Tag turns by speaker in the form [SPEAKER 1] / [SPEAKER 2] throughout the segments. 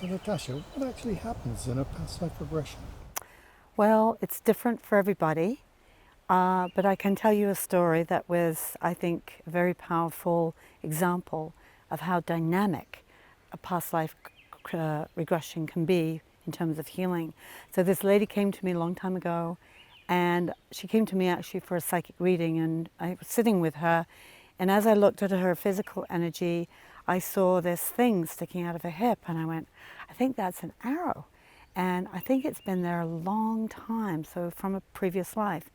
[SPEAKER 1] So Natasha, what actually happens in a past life regression?
[SPEAKER 2] Well, it's different for everybody, but I can tell you a story that was, I think, a very powerful example of how dynamic a past life regression can be in terms of healing. So this lady came to me a long time ago, and she came to me actually for a psychic reading, and I was sitting with her, and as I looked at her physical energy, I saw this thing sticking out of her hip, and I went, I think that's an arrow. And I think it's been there a long time, so from a previous life.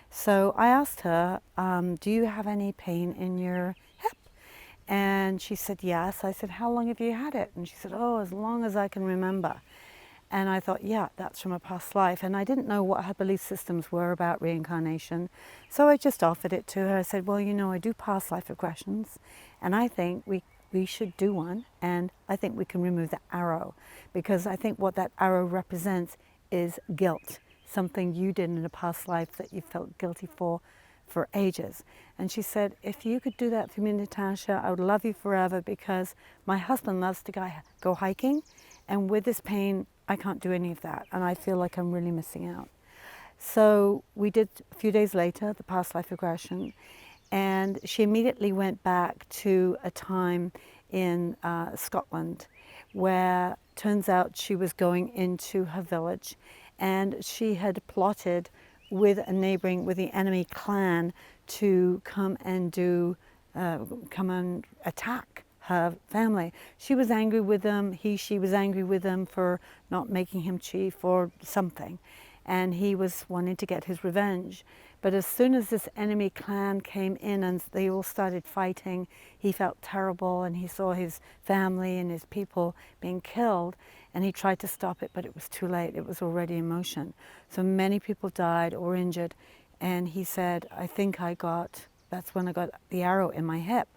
[SPEAKER 2] So I asked her, do you have any pain in your hip? And she said, yes. I said, how long have you had it? And she said, oh, as long as I can remember. And I thought, yeah, that's from a past life. And I didn't know what her belief systems were about reincarnation. So I just offered it to her. I said, well, you know, I do past life regressions, and I think we should do one, and I think we can remove the arrow, because I think what that arrow represents is guilt, something you did in a past life that you felt guilty for ages. And she said, if you could do that for me, Natasha, I would love you forever, because my husband loves to go hiking, and with this pain, I can't do any of that, and I feel like I'm really missing out. So we did, a few days later, the past life regression, and she immediately went back to a time in Scotland, where turns out she was going into her village, and she had plotted with the enemy clan to come and attack her family. She was angry with them. She was angry with them for not making him chief or something, and he was wanting to get his revenge. But as soon as this enemy clan came in and they all started fighting, he felt terrible, and he saw his family and his people being killed, and he tried to stop it, but it was too late. It was already in motion. So many people died or injured, and he said, that's when I got the arrow in my hip.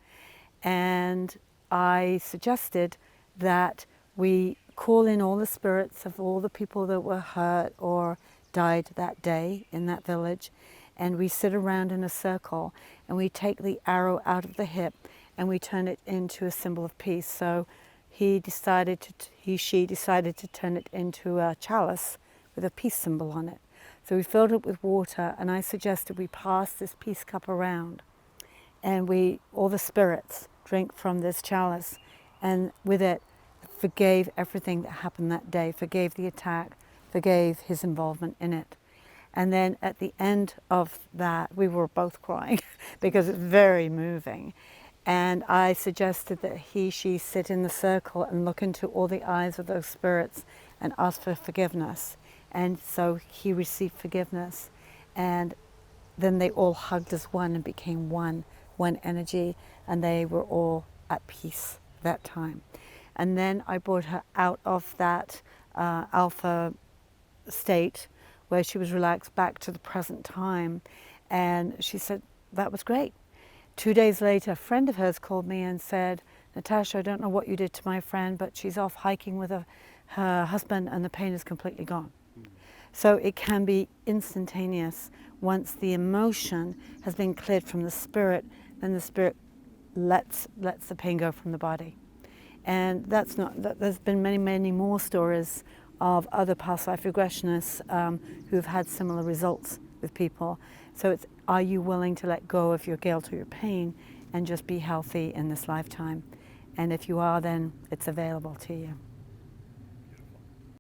[SPEAKER 2] And I suggested that we call in all the spirits of all the people that were hurt or died that day in that village, and we sit around in a circle, and we take the arrow out of the hip and we turn it into a symbol of peace. So she decided to turn it into a chalice with a peace symbol on it. So we filled it with water, and I suggested we pass this peace cup around, and all the spirits drink from this chalice, and with it forgave everything that happened that day, forgave the attack, forgave his involvement in it. And then at the end of that, we were both crying because it's very moving. And I suggested that she sit in the circle and look into all the eyes of those spirits and ask for forgiveness. And so he received forgiveness. And then they all hugged as one and became one energy, and they were all at peace that time. And then I brought her out of that alpha state where she was relaxed back to the present time, and she said, that was great. 2 days later, a friend of hers called me and said, Natasha, I don't know what you did to my friend, but she's off hiking with her husband, and the pain is completely gone. So it can be instantaneous. Once the emotion has been cleared from the spirit, then the spirit lets the pain go from the body. And there's been many, many more stories of other past life regressionists who've had similar results with people. So are you willing to let go of your guilt or your pain and just be healthy in this lifetime? And if you are, then it's available to you.